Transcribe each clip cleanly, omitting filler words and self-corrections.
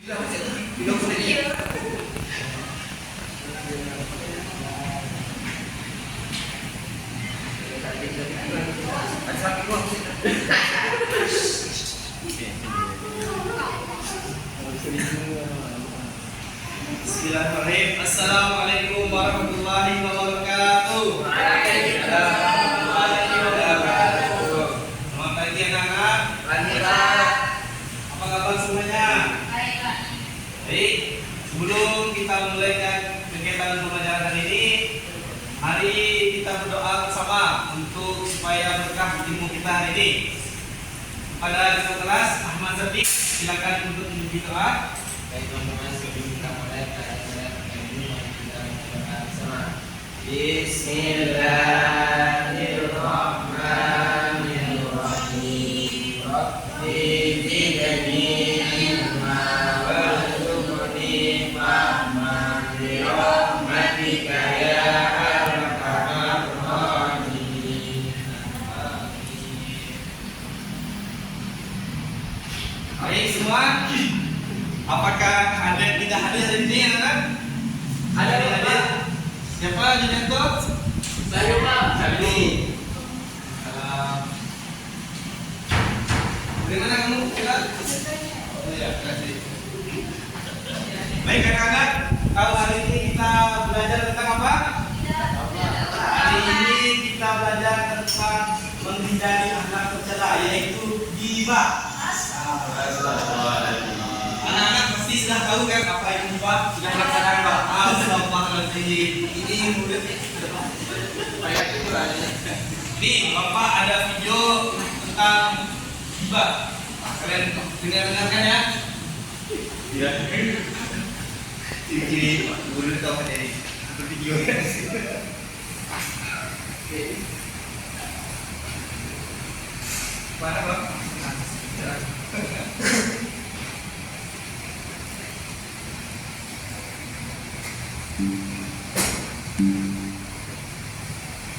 Bismillahirrahmanirrahim. Assalamualaikum warahmatullahi wabarakatuh. Waalaikumsalam warahmatullahi wabarakatuh. Selamat pagi anak-anak. Apa kabar semuanya? Baik. Sebelum kita mulai kegiatan pembelajaran hari ini, mari kita berdoa bersama untuk supaya berkah ilmu kita hari ini. Pada ketua kelas Ahmad Sadiq, silakan untuk menuju doa. Baik teman-teman, sebelum kita mulai pelajaran ini, kita berdoa bersama. Bismillahirrahmanirrahim. Rabbi zidni ilma warzuqni fahman bi rahmatika ya arhamar rahimin. Baik semua. Apakah ada yang tidak hadir hari ini anak-anak? Ada yang hadir? Siapa Junanto? Saya Pak. Sabdi. Bagaimana kamu? Oh ya, terima kasih. Baik anak-anak, kalau hari ini kita belajar tentang apa? Hari ini kita belajar tentang menghindari akhlak tercela, yaitu ghibah. Anak-anak pasti sudah tahu kan apa itu ghibah? Sudah melaksanakan Pak. Astagfirullahaladzim. Ini mulut. Nih, Bapak ada video tentang ghibah. Kalian dengar-dengarkan ya? Iya. Ciri-ciri mulut tahu kan ini? Video ya. Oke. Mana Bang?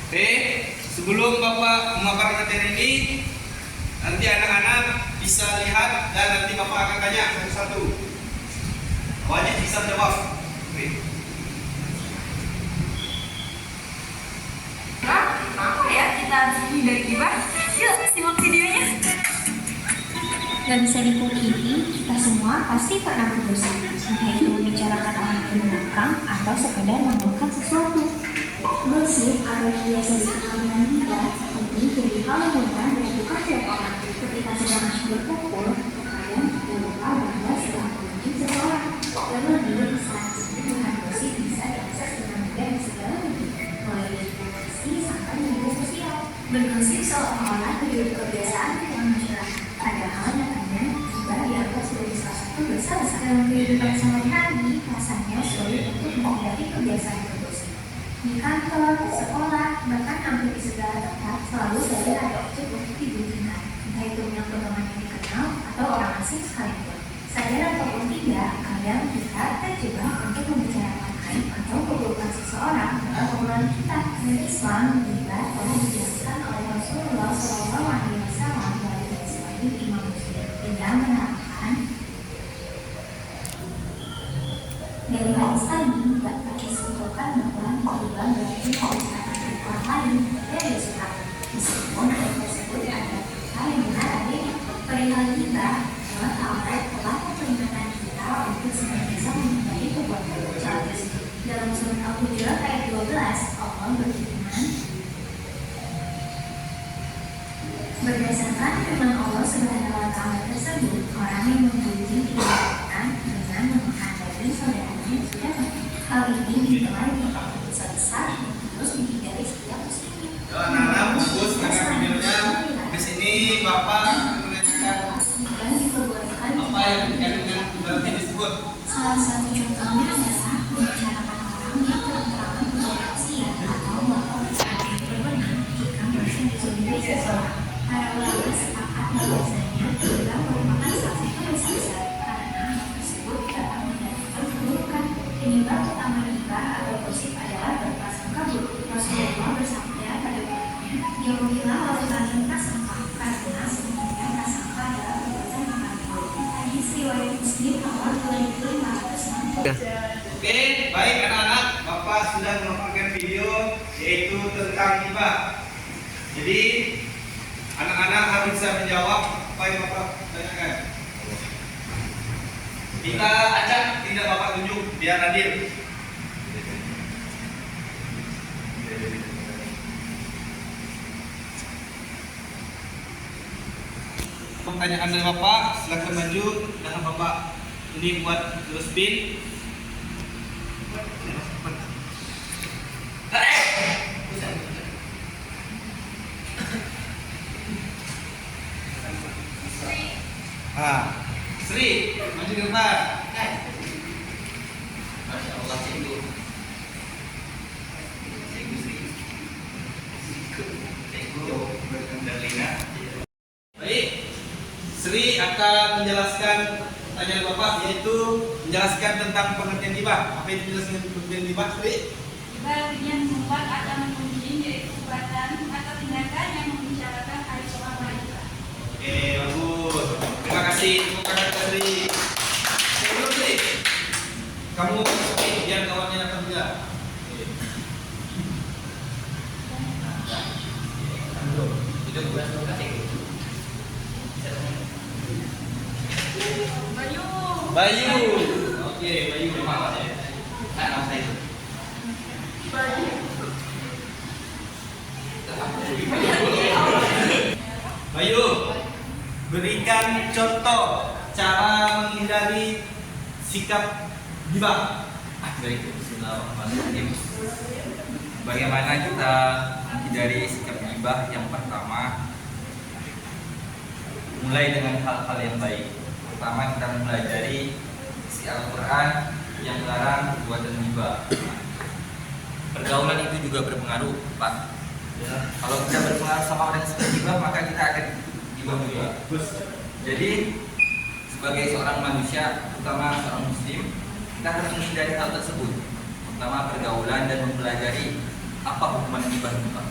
Oke, sebelum Bapak memaparkan materi ini, nanti anak-anak bisa lihat dan nanti Bapak akan tanya satu-satu. Wajib bisa jawab. Oke. Apa ya kita harus menghindari ghibah? Yuk simak videonya. Gak bisa dipungkiri, kita semua pasti pernah berdosa, entah itu membicarakan orang di belakang atau sekedar melakukan sesuatu. Gosip atau biasa dikenal dengan ghibah penting jadi hal yang mudah dilakukan setiap orang. Ketika sedang berkumpul, terkadang kita lupa bahwa sedang mengunjungi seseorang. Terlebih saat ini dengan gosip bisa diakses dengan mudah di segala media, mulai dari televisi sampai media sosial. Bergosip seolah-olah menjadi kebiasaan di tengah masyarakat. Padahal nyatanya ghibah dianggap sebagai salah satu dosa besar dalam kehidupan sehari-hari. Rasanya sulit untuk menghindari kebiasaan bergosip. Di kantor, sekolah, bahkan hampir di segala tempat selalu saja ada objek untuk dibunyikan, entah itu menyangkut teman yang dikenal atau orang asing sekalipun. Sadar ataupun tidak, kadang kita terjebak untuk membicarakan aib atau keburukan seseorang atau obrolan kita. Dalam Islam, ghibah telah dijelaskan oleh Rasulullah SAW dari hadis Imam Muslim dengan menerangkan dari hadis tadi dapat disimpulkan bahwa ghibah berarti membicarakan orang lain dari surat, meskipun hal tersebut ada hal yang benar adanya. Perihal ghibah, Allah Ta'ala telah memperingatkan kita untuk senantiasa menghindari perbuatan tercela tersebut. Dalam surat Al-Hujurat ayat 12, Allah berfirman, berdasarkan firman Allah Subhanahu wa Ta'ala tersebut, orang yang membunuh dikatakan dengan menghadapi saudaranya yang sudah mati. Hal ini dinilai merupakan dosa besar yang harus dihindari setiap muslim. Anak-anak fokus dengan videonya. Di sini Bapak menanyakan apa yang dikandungkan berarti disebut. Salah satu contohnya adalah membicarakan orang yang terang-terangan bermaksiat atau melakukan berbenah jika merasa dizolimi seseorang. Para ulama sepakat bahwasanya ghibah merupakan salah satu dosa besar karena hal tersebut dapat mendatangkan keburukan. Penyebab utama ghibah atau gosip adalah berprasangka buruk. Rasulullah bersabda pada umatnya, jauhilah lakukan prasangka karena sebenarnya prasangka adalah perbuatan yang paling buruk. Hadis riwayat Muslim tahun 2560. Oke, baik anak-anak, Bapak sudah melakukan video yaitu tentang hibah. Jadi anak-anak harus bisa menjawab apa yang Bapak tanyakan. Kita ajak, tidak Bapak tunjuk biar adil. Pertanyaan dari Bapak, silakan maju dengan Bapak ini buat spin. Sri, maju ke depan. Masya Allah, cikgu. Cikgu Sri. Cikgu Berkendalina. Baik, Sri akan menjelaskan pertanyaan Bapak, yaitu menjelaskan tentang pengertian hibah. Apa itu menjelaskan pengertian hibah, Sri? Hibah artinya membuat atau mengunjungi, yaitu perbuatan atau tindakan yang membicarakan hal seorang wanita. Oke, bagus. Terima kasih. Tepuk tangan untuk Sri. Sebelum Sri, kamu biar kawannya dapat juga. Itu bukan suka cikgu. Bayu. Bayu. Oke, Bayu. Terima kasih. Nama saya itu. Bayu, berikan contoh cara menghindari sikap gibah. Baik, bismillahirrahmanirrahim. Bagaimana kita menghindari sikap gibah? Yang pertama, mulai dengan hal-hal yang baik. Pertama, kita mempelajari isi Al-Quran yang melarang perbuatan gibah. Pergaulan itu juga berpengaruh, Pak. Kalau kita berpengaruh sama orang yang suka gibah, maka kita akan gibah juga. Jadi, sebagai seorang manusia, terutama seorang muslim, kita harus menghindari hal tersebut. Pertama, pergaulan dan mempelajari apa hukuman gibah itu, Pak.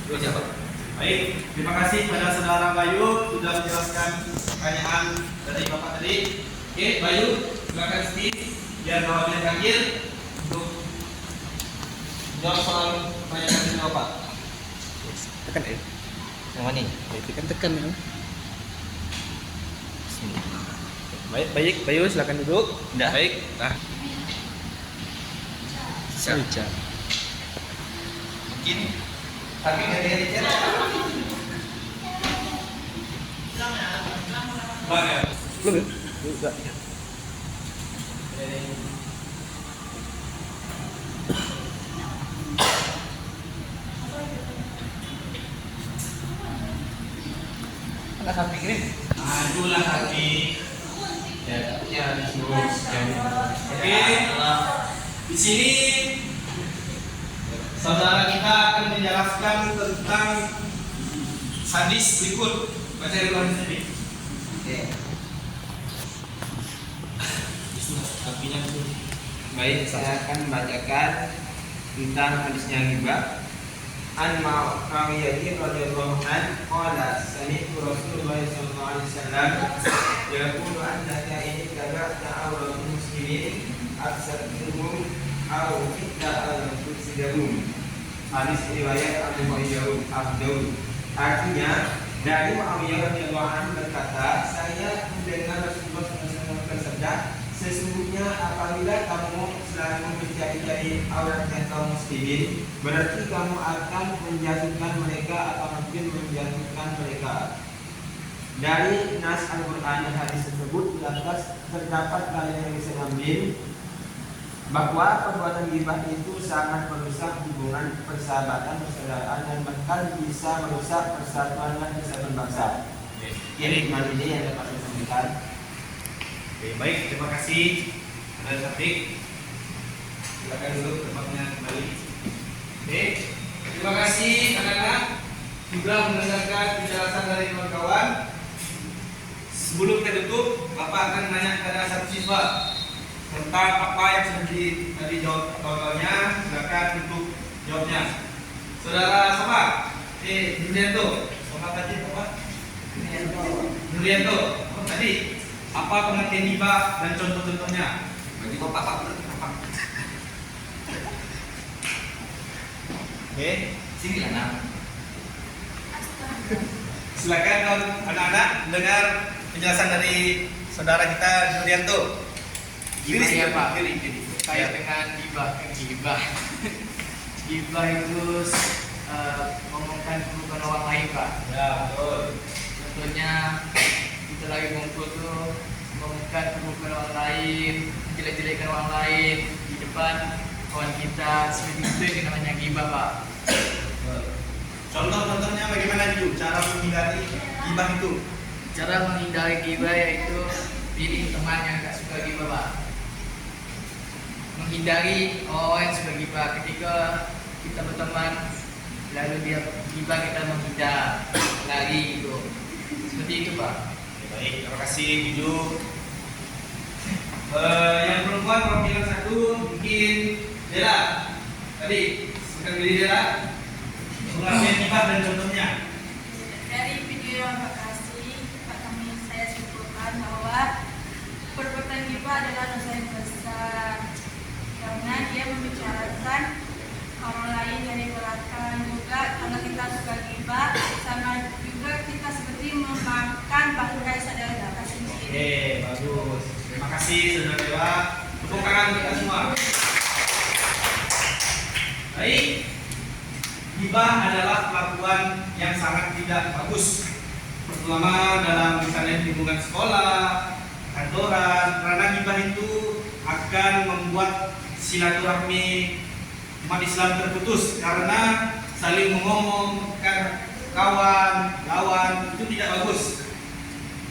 Itu aja, Pak. Baik, terima kasih pada saudara Bayu sudah menjelaskan pertanyaan dari Bapak tadi. Oke, Bayu, silakan Steve biar kawannya panggil untuk jawab soal pertanyaan dari Bapak. Tekan ya. Yang mana nih? Tekan ya. Baik, baik, Bayu silakan duduk. Udah. Baik. Nah, Siap. saja. Mungkin tapi dari Richard. Bang ya. Belum ya? Enggak. Enggak sampai kirim. Majulah hati. Ya, disuruh Oke, di sini saudara kita akan menjelaskan tentang hadis berikut. Baca dulu hadis ini. Oke. Artinya itu. Baik, saya akan membacakan tentang hadisnya ghibah. An Muawiyah radhiyallahu anhu qala sami'tu Rasulullah sallallahu alaihi wasallam yaqulu annaka in tabi'ta awratul muslimin aksartuhum aw fitna'an tusidahum. Hadis riwayat Abu Daud. Artinya dari Muawiyah radhiyallahu anhu berkata, saya mendengar Rasulullah SAW bersabda, sesungguhnya apabila kamu selalu mencari-cari auratnya kaum muslimin, berarti kamu akan menjatuhkan mereka atau mungkin menjatuhkan mereka. Dari nas Al-Quran dan hadis tersebut lantas terdapat kalian yang bisa ambil bahwa perbuatan ghibah itu sangat merusak hubungan persahabatan, persaudaraan, dan bahkan bisa merusak persatuan dan kesatuan bangsa. Ini iman ini yang dapat saya sampaikan. Oke, baik, terima kasih. Saudara Syafiq. Silakan duduk tempatnya kembali. Oke, terima kasih anak-anak sudah mendengarkan penjelasan dari kawan-kawan. Sebelum kita tutup, Bapak akan menanya kepada satu siswa tentang apa yang sudah dijawab kawan-kawannya. Silakan untuk jawabnya. Saudara siapa? Nurianto. Sama tadi apa? Nurianto. Oh, tadi. Apa pengertian gibah dan contoh-contohnya? Bagi bapak. Oke, sini anak. Silakan kalau anak-anak dengar penjelasan dari saudara kita Julianto. Gimana ya Pak? Diri. Kait dengan gibah. Gibah itu ngomongkan keburukan orang lain Pak. Ya, betul. Contohnya kita lagi ngumpul tuh ngomongkan keburukan orang lain, jelek-jelekan orang lain di depan kawan kita, seperti itu yang namanya gibah Pak. Contoh-contohnya bagaimana itu cara menghindari gibah itu? Cara menghindari gibah yaitu pilih teman yang gak suka gibah Pak. Menghindari orang yang suka gibah. Ketika kita berteman lalu dia gibah, kita menghindar, lari gitu. Seperti itu Pak. Baik, terima kasih Bidu. Yang perempuan perwakilan satu mungkin Dela. Tadi silakan pilih Dela. Pengertian gibah dan contohnya. Dari video yang kasih, saya simpulkan bahwa perbuatan gibah adalah dosa yang besar karena dia membicarakan orang lain dari belakang. Juga kalau kita suka gibah, sama juga kita seperti memakan bangkai saudara sendiri. Oke, bagus. Terima kasih saudara Dela. Tepuk tangan kita semua. Baik. Gibah adalah kelakuan yang sangat tidak bagus, terutama dalam misalnya lingkungan sekolah, kantoran, karena gibah itu akan membuat silaturahmi umat Islam terputus karena saling mengomongkan kawan, lawan, itu tidak bagus.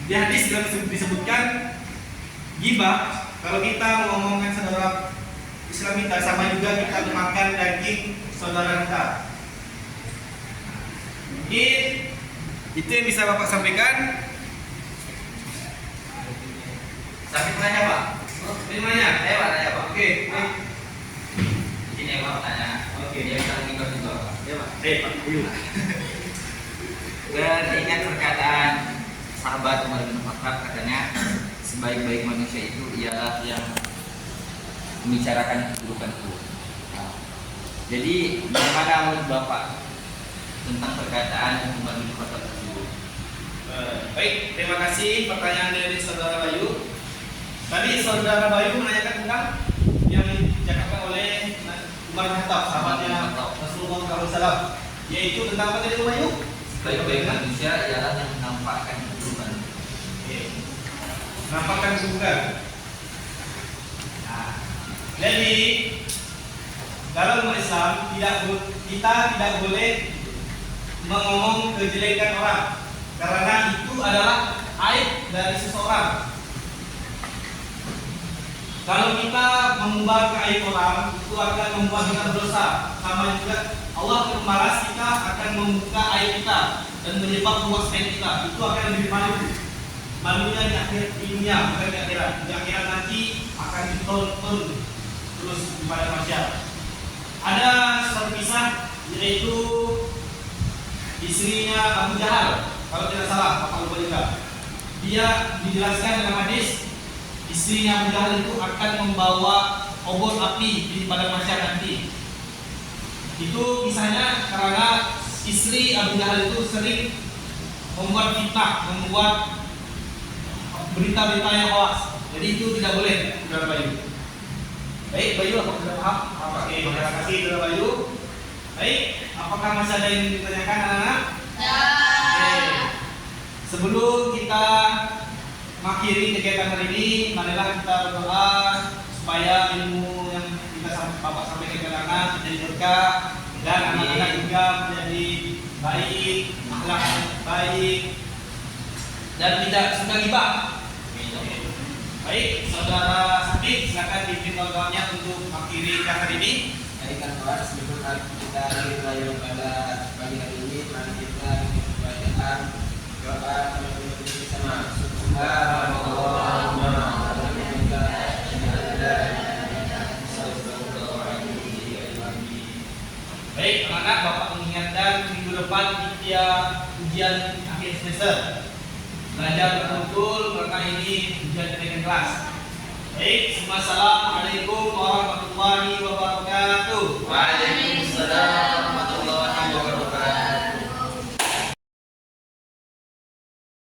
Di hadis disebutkan gibah, kalau kita mengomongkan saudara Islam kita, sama juga kita memakan daging saudara kita. Mungkin itu yang bisa Bapak sampaikan. Sampai tanya Pak. Tanya Pak. Oke. Ini yang mau tanya. Oke. Dia bilang juga juga. Ya Pak. Pak. Teringat perkataan sahabat Umar bin Khattab, katanya sebaik-baik manusia itu ialah yang membicarakan keburukanku. Nah, jadi bagaimana menurut Bapak tentang perkataan Umar bin Khattab tersebut? Baik, terima kasih pertanyaan dari saudara Bayu. Tadi saudara Bayu menanyakan tentang yang dicakapkan oleh Umar bin Khattab, sahabatnya Rasulullah SAW, yaitu tentang apa tadi Bayu? Sebaik-baik manusia ialah yang menampakkan keburukan. Oke. Nampakkan keburukan. Nah, jadi dalam Islam kita tidak boleh mengomong kejelekan orang karena itu adalah aib dari seseorang. Kalau kita mengubah aib orang, itu akan membuat kita berdosa. Sama juga Allah akan membalas kita, akan membuka aib kita dan menyebab luas aib kita. Itu akan lebih malu. Malunya di akhir dunia, bukan di akhirat. Di akhirat nanti akan ditonton terus kepada masyarakat. Ada satu kisah, yaitu istrinya Abu Jahal, kalau tidak salah, Bapak lupa juga. Dia dijelaskan dalam hadis, istrinya Abu Jahal itu akan membawa obor api di pada masyarakat nanti. Itu kisahnya karena istri Abu Jahal itu sering membuat fitnah, membuat berita-berita yang hoax. Jadi itu tidak boleh, saudara Bayu. Baik, Bayu, apakah sudah paham? Oke, terima kasih, saudara Bayu. Baik, apakah masih ada yang ditanyakan anak-anak? Ya. Oke. Sebelum kita mengakhiri kegiatan hari ini, marilah kita berdoa supaya ilmu yang Bapak sampaikan ke anak menjadi berkah dan anak-anak juga menjadi baik, akhlak baik dan tidak suka gibah. Baik, saudara Sabit, silakan pimpin kawan-kawannya untuk mengakhiri kegiatan ini. Baikkan Tuhan, sebelum kita akhir raya pada pagi hari ini, mari kita bacaan doa teman-teman bersama. Baik, anak-anak, Bapak mengingatkan minggu depan kita ujian akhir semester. Belajar betul-betul karena ini kelas. Baik, assalamualaikum warahmatullahi wabarakatuh. Waalaikumsalam.